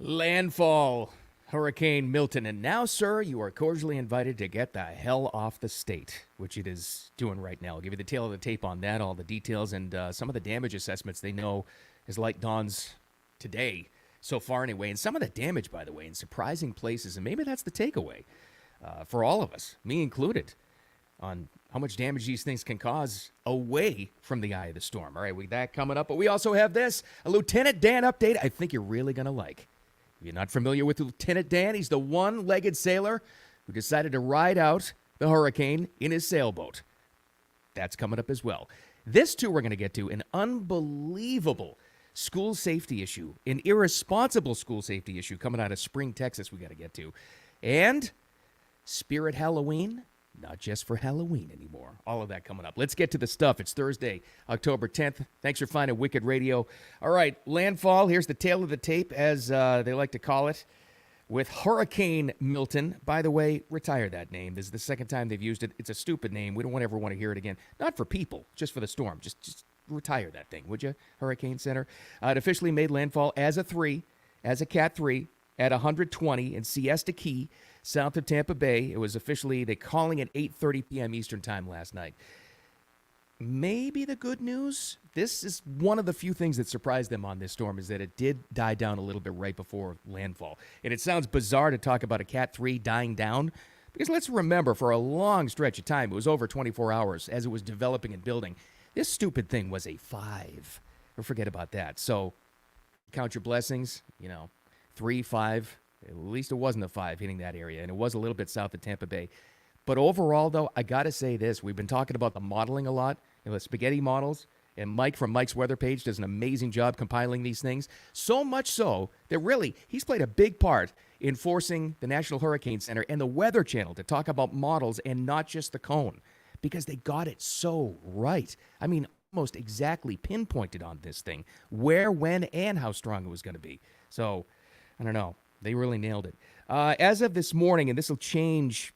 Landfall, Hurricane Milton. And now, sir, you are cordially invited to get the hell off the state, which it is doing right now. I'll give you the tail of the tape on that, all the details, and some of the damage assessments they know as light dawns today, so far anyway. And some of the damage, by the way, in surprising places. And maybe that's the takeaway for all of us, me included, on how much damage these things can cause away from the eye of the storm. All right, we that coming up. But we also have this, a Lieutenant Dan update I think you're really going to like. If you're not familiar with Lieutenant Dan, he's the one-legged sailor who decided to ride out the hurricane in his sailboat. That's coming up as well. This, too, we're going to get to an unbelievable school safety issue, an irresponsible school safety issue coming out of Spring, Texas we got to get to. And Spirit Halloween, not just for Halloween anymore. All of that coming up. Let's get to the stuff. It's Thursday, October 10th. Thanks for finding Wicked Radio. All right, Landfall. Here's the tail of the tape, as they like to call it, with Hurricane Milton. By the way, retire that name. This is the second time they've used it. It's a stupid name. We don't ever want to hear it again. Not for people, just for the storm. Just retire that thing, would you, Hurricane Center? It officially made landfall as a Cat 3, at 120 in Siesta Key, south of Tampa Bay. It was officially, they calling it 8:30 p.m. Eastern time last night. Maybe the good news, this is one of the few things that surprised them on this storm, is that it did die down a little bit right before landfall. And it sounds bizarre to talk about a Cat 3 dying down, because let's remember, for a long stretch of time, it was over 24 hours as it was developing and building. This stupid thing was a 5. Don't forget about that. So count your blessings, 3, 5. At least it wasn't a 5 hitting that area, and it was a little bit south of Tampa Bay. But overall, though, I got to say this. We've been talking about the modeling a lot, the spaghetti models, and Mike from Mike's Weather Page does an amazing job compiling these things. So much so that really he's played a big part in forcing the National Hurricane Center and the Weather Channel to talk about models and not just the cone, because they got it so right. I mean, almost exactly pinpointed on this thing, where, when, and how strong it was going to be. So, I don't know. They really nailed it. As of this morning, and this will change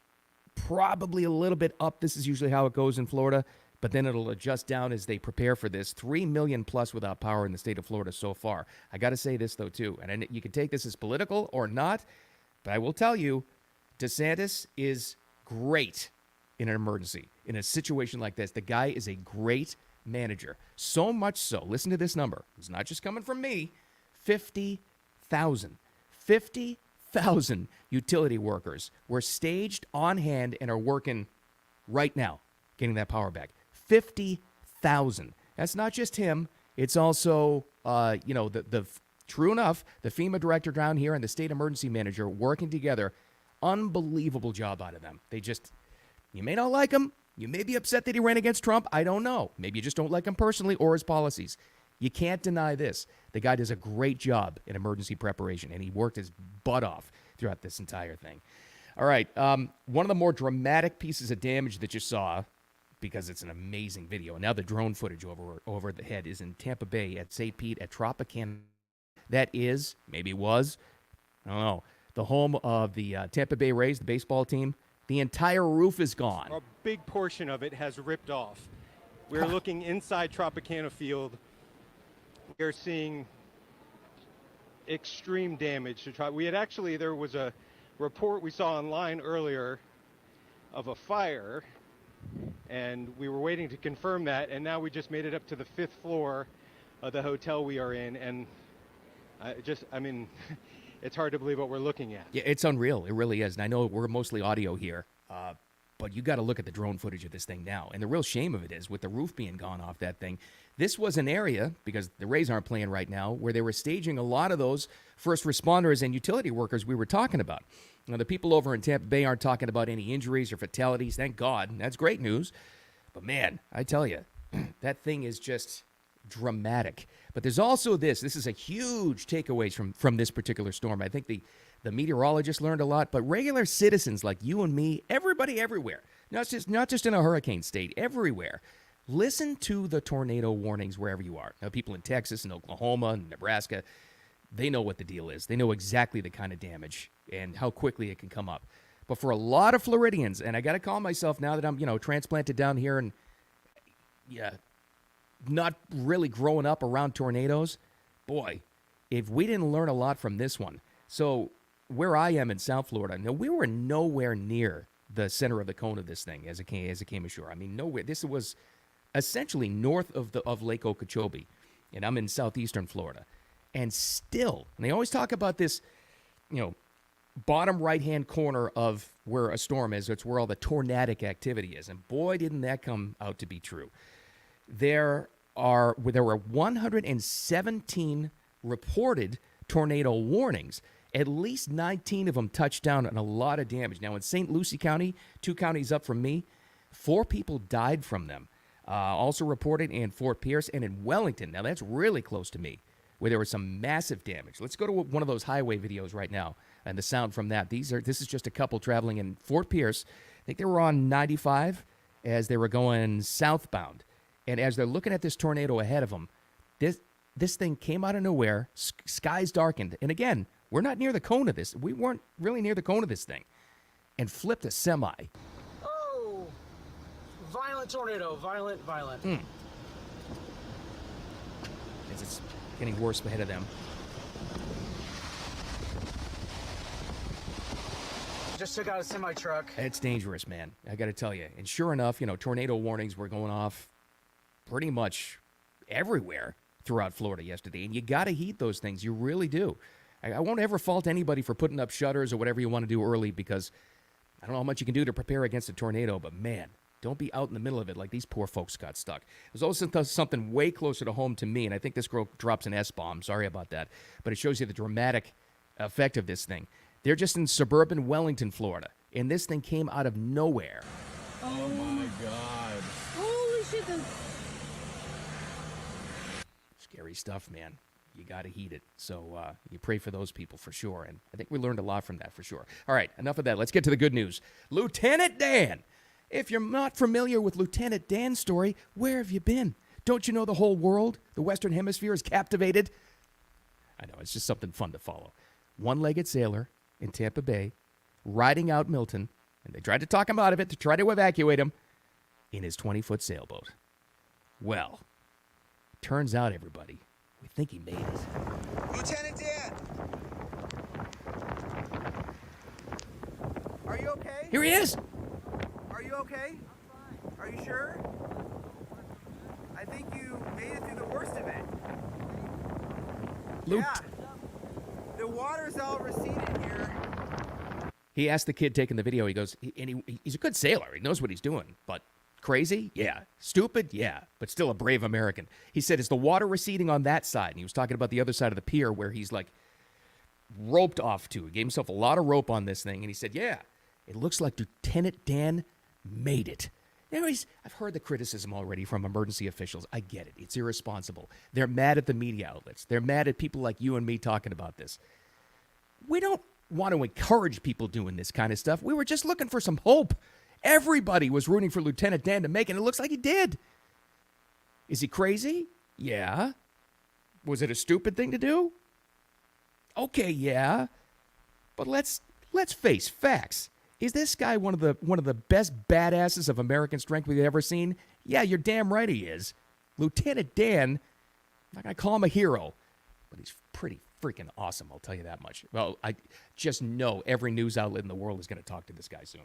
probably a little bit up. This is usually how it goes in Florida, but then it'll adjust down as they prepare for this. 3 million plus without power in the state of Florida so far. I got to say this, though, too, and you can take this as political or not, but I will tell you, DeSantis is great in an emergency. In a situation like this, the guy is a great manager. So much so, listen to this number. It's not just coming from me. 50,000 utility workers were staged on hand and are working right now, getting that power back. 50,000. That's not just him. It's also, true enough, the FEMA director down here and the state emergency manager working together. Unbelievable job out of them. You may not like him. You may be upset that he ran against Trump. I don't know. Maybe you just don't like him personally or his policies. You can't deny this. The guy does a great job in emergency preparation, and he worked his butt off throughout this entire thing. All right, one of the more dramatic pieces of damage that you saw, because it's an amazing video, and now the drone footage over the head, is in Tampa Bay at St. Pete at Tropicana. That is, maybe was, I don't know, the home of the Tampa Bay Rays, the baseball team. The entire roof is gone. A big portion of it has ripped off. We're looking inside Tropicana Field. We're seeing extreme damage to there was a report we saw online earlier of a fire, and we were waiting to confirm that, and now we just made it up to the 5th floor of the hotel we are in, and it's hard to believe what we're looking at. Yeah, it's unreal. It really is. And I know we're mostly audio here, but you got to look at the drone footage of this thing now. And the real shame of it is, with the roof being gone off that thing, this was an area, because the Rays aren't playing right now, where they were staging a lot of those first responders and utility workers we were talking about. Now, the people over in Tampa Bay aren't talking about any injuries or fatalities. Thank God. That's great news. But, man, I tell you, that thing is just dramatic. But there's also this. This is a huge takeaway from this particular storm. I think the meteorologists learned a lot, but regular citizens like you and me, everybody everywhere, not just in a hurricane state, everywhere, listen to the tornado warnings wherever you are. Now, people in Texas and Oklahoma and Nebraska, they know what the deal is. They know exactly the kind of damage and how quickly it can come up. But for a lot of Floridians, and I got to call myself now that I'm, transplanted down here and, not really growing up around tornadoes, boy, if we didn't learn a lot from this one, So where I am in South Florida, no, we were nowhere near the center of the cone of this thing as it came ashore. I mean, nowhere. This was essentially north of Lake Okeechobee, and I'm in southeastern Florida. And still, and they always talk about this, bottom right-hand corner of where a storm is. It's where all the tornadic activity is. And boy, didn't that come out to be true. There were 117 reported tornado warnings. At least 19 of them touched down and a lot of damage. Now, in St. Lucie County, 2 counties up from me, 4 people died from them. Also reported in Fort Pierce and in Wellington. Now, that's really close to me, where there was some massive damage. Let's go to one of those highway videos right now and the sound from that. This is just a couple traveling in Fort Pierce. I think they were on 95 as they were going southbound. And as they're looking at this tornado ahead of them, this thing came out of nowhere, skies darkened. And again, we're not near the cone of this. We weren't really near the cone of this thing. And flipped a semi. Oh, violent tornado, violent. As it's getting worse ahead of them. Just took out a semi-truck. It's dangerous, man. I got to tell you. And sure enough, tornado warnings were going off pretty much everywhere throughout Florida yesterday. And you got to heed those things. You really do. I won't ever fault anybody for putting up shutters or whatever you want to do early, because I don't know how much you can do to prepare against a tornado, but man, don't be out in the middle of it like these poor folks got stuck. There's also something way closer to home to me, and I think this girl drops an S-bomb. Sorry about that. But it shows you the dramatic effect of this thing. They're just in suburban Wellington, Florida, and this thing came out of nowhere. Oh my God. Holy shit. Scary stuff, man. You got to heed it. So you pray for those people for sure. And I think we learned a lot from that for sure. All right, enough of that. Let's get to the good news. Lieutenant Dan. If you're not familiar with Lieutenant Dan's story, where have you been? Don't you know the whole world, the Western Hemisphere, is captivated? I know, it's just something fun to follow. One-legged sailor in Tampa Bay, riding out Milton, and they tried to talk him out of it to try to evacuate him in his 20-foot sailboat. Well, turns out, everybody, we think he made it. Lieutenant Dan! Are you okay? Here he is! Are you okay? Are you sure? I think you made it through the worst of it. Yeah. The water's all receded here. He asked the kid taking the video, he goes, he's a good sailor. He knows what he's doing, but crazy? Yeah. Stupid? Yeah. But still a brave American. He said, is the water receding on that side? And he was talking about the other side of the pier where he's like roped off to. He gave himself a lot of rope on this thing. And he said, yeah, it looks like Lieutenant Dan made it. Anyways, I've heard the criticism already from emergency officials. I get it. It's irresponsible. They're mad at the media outlets. They're mad at people like you and me talking about this. We don't want to encourage people doing this kind of stuff. We were just looking for some hope. Everybody was rooting for Lieutenant Dan to make it, and it looks like he did. Is he crazy? Yeah. Was it a stupid thing to do? Okay, yeah. But let's face facts. Is this guy one of the best badasses of American strength we've ever seen? Yeah, you're damn right he is. Lieutenant Dan, I'm not going to call him a hero, but he's pretty freaking awesome, I'll tell you that much. Well, I just know every news outlet in the world is going to talk to this guy soon.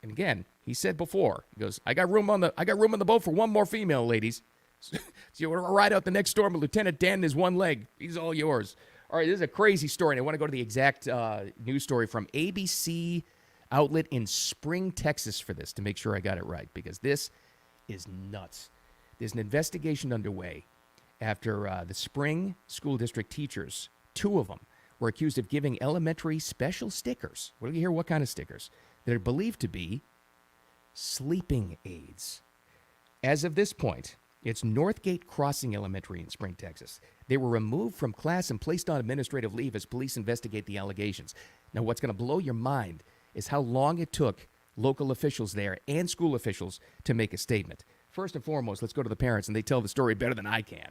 And again, he said before, he goes, I got room on the boat for one more female, ladies. So you want to ride out the next storm with Lieutenant Dan and his one leg. He's all yours. All right, this is a crazy story, and I want to go to the exact news story from ABC outlet in Spring, Texas for this to make sure I got it right, because this is nuts. There's an investigation underway after the Spring School District teachers, 2 of them, were accused of giving elementary special stickers. What do you hear? What kind of stickers? They're believed to be sleeping aids. As of this point, it's Northgate Crossing Elementary in Spring, Texas. They were removed from class and placed on administrative leave as police investigate the allegations. Now, what's going to blow your mind is how long it took local officials there and school officials to make a statement. First and foremost, let's go to the parents, and they tell the story better than I can.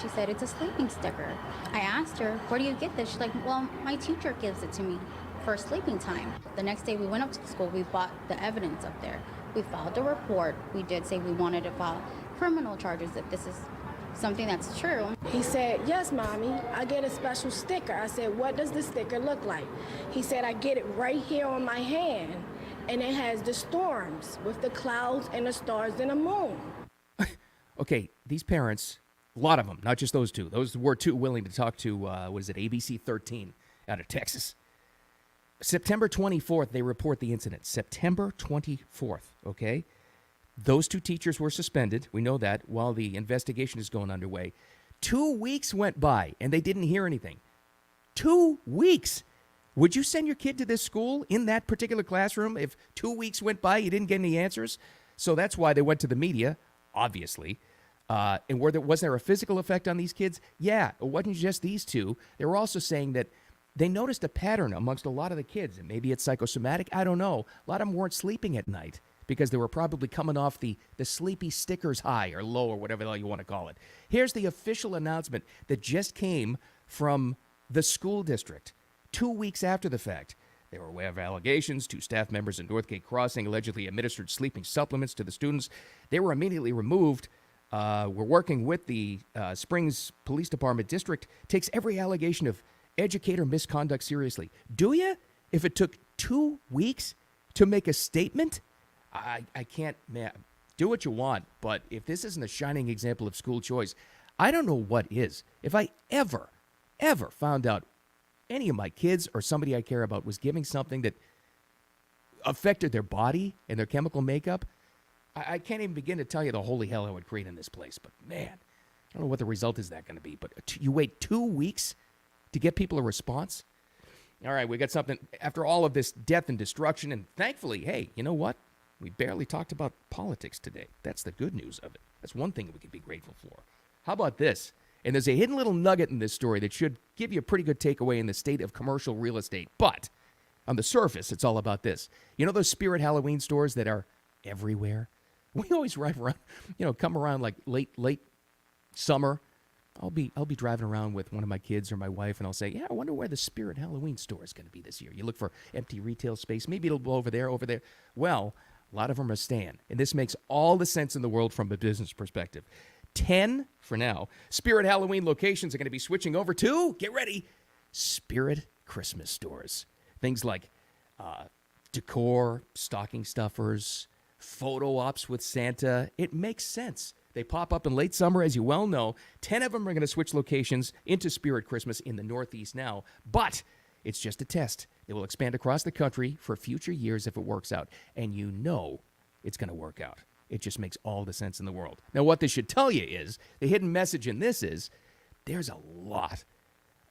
She said, it's a sleeping sticker. I asked her, where do you get this? She's like, well, my teacher gives it to me for sleeping time. The next day we went up to the school, we bought the evidence up there. We filed a report. We did say we wanted to file criminal charges if this is something that's true. He said, yes, Mommy, I get a special sticker. I said, what does the sticker look like? He said, I get it right here on my hand, and it has the storms with the clouds and the stars and the moon. Okay, these parents, a lot of them, not just those two. Those were too willing to talk to, ABC 13 out of Texas. September 24th, they report the incident. September 24th, okay? Those two teachers were suspended. We know that while the investigation is going underway. 2 weeks went by, and they didn't hear anything. 2 weeks. Would you send your kid to this school in that particular classroom if 2 weeks went by, you didn't get any answers? So that's why they went to the media, obviously. And was there a physical effect on these kids? Yeah, it wasn't just these two. They were also saying that they noticed a pattern amongst a lot of the kids, and maybe it's psychosomatic, I don't know. A lot of them weren't sleeping at night because they were probably coming off the sleepy stickers high or low or whatever the hell you want to call it. Here's the official announcement that just came from the school district 2 weeks after the fact. They were aware of allegations. 2 staff members in Northgate Crossing allegedly administered sleeping supplements to the students. They were immediately removed. We're working with the Springs Police Department. District takes every allegation of educator misconduct seriously. Do you? If it took 2 weeks to make a statement? I can't, man, do what you want, but if this isn't a shining example of school choice, I don't know what is. If I ever found out any of my kids or somebody I care about was giving something that affected their body and their chemical makeup, I can't even begin to tell you the holy hell I would create in this place. But man, I don't know what the result is that going to be. But you wait 2 weeks to get people a response? All right, we got something after all of this death and destruction. And thankfully, hey, you know what? We barely talked about politics today. That's the good news of it. That's one thing we can be grateful for. How about this? And there's a hidden little nugget in this story that should give you a pretty good takeaway in the state of commercial real estate. But on the surface, it's all about this. You know those Spirit Halloween stores that are everywhere? We always drive around, come around like late summer. I'll be driving around with one of my kids or my wife, and I'll say, yeah, I wonder where the Spirit Halloween store is going to be this year. You look for empty retail space. Maybe it'll go over there. Well, a lot of them are staying. And this makes all the sense in the world from a business perspective. 10, for now, Spirit Halloween locations are going to be switching over to, get ready, Spirit Christmas stores. Things like decor, stocking stuffers, photo ops with Santa. It makes sense. They pop up in late summer, as you well know. 10 of them are going to switch locations into Spirit Christmas in the Northeast now. But it's just a test. They will expand across the country for future years if it works out. And you know it's going to work out. It just makes all the sense in the world. Now, what this should tell you is, the hidden message in this is, there's a lot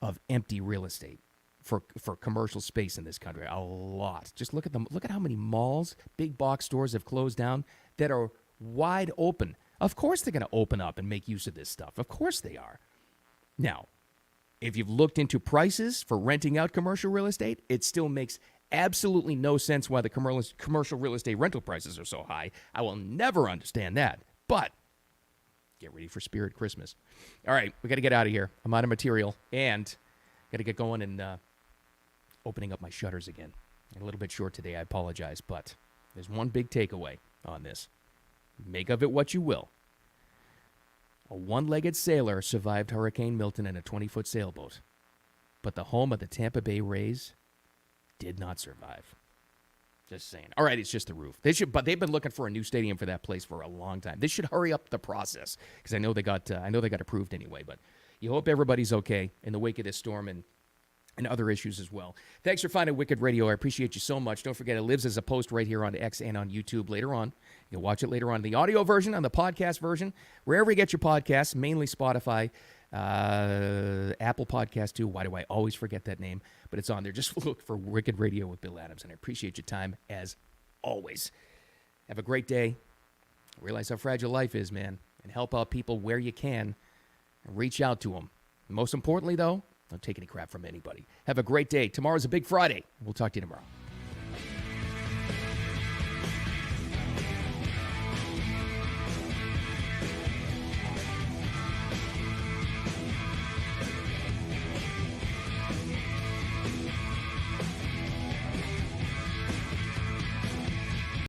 of empty real estate for commercial space in this country. A lot. Just look at them. Look at how many malls, big box stores have closed down that are wide open. Of course they're going to open up and make use of this stuff. Of course they are. Now, if you've looked into prices for renting out commercial real estate, it still makes absolutely no sense why the commercial real estate rental prices are so high. I will never understand that. But get ready for Spirit Christmas. All right, we got to get out of here. I'm out of material and got to get going and opening up my shutters again. A little bit short today, I apologize, but there's one big takeaway on this. Make of it what you will. A one-legged sailor survived Hurricane Milton in a 20-foot sailboat, but the home of the Tampa Bay Rays did not survive. Just saying. All right, it's just the roof. But they've been looking for a new stadium for that place for a long time. This should hurry up the process because I know they got approved anyway. But you hope everybody's okay in the wake of this storm and other issues as well. Thanks for finding Wicked Radio. I appreciate you so much. Don't forget, it lives as a post right here on X and on YouTube later on. You'll watch it later on the audio version, on the podcast version, wherever you get your podcasts, mainly Spotify, Apple Podcast too. Why do I always forget that name? But it's on there. Just look for Wicked Radio with Bill Adams, and I appreciate your time as always. Have a great day. Realize how fragile life is, man, and help out people where you can and reach out to them. Most importantly, though, don't take any crap from anybody. Have a great day. Tomorrow's a big Friday. We'll talk to you tomorrow.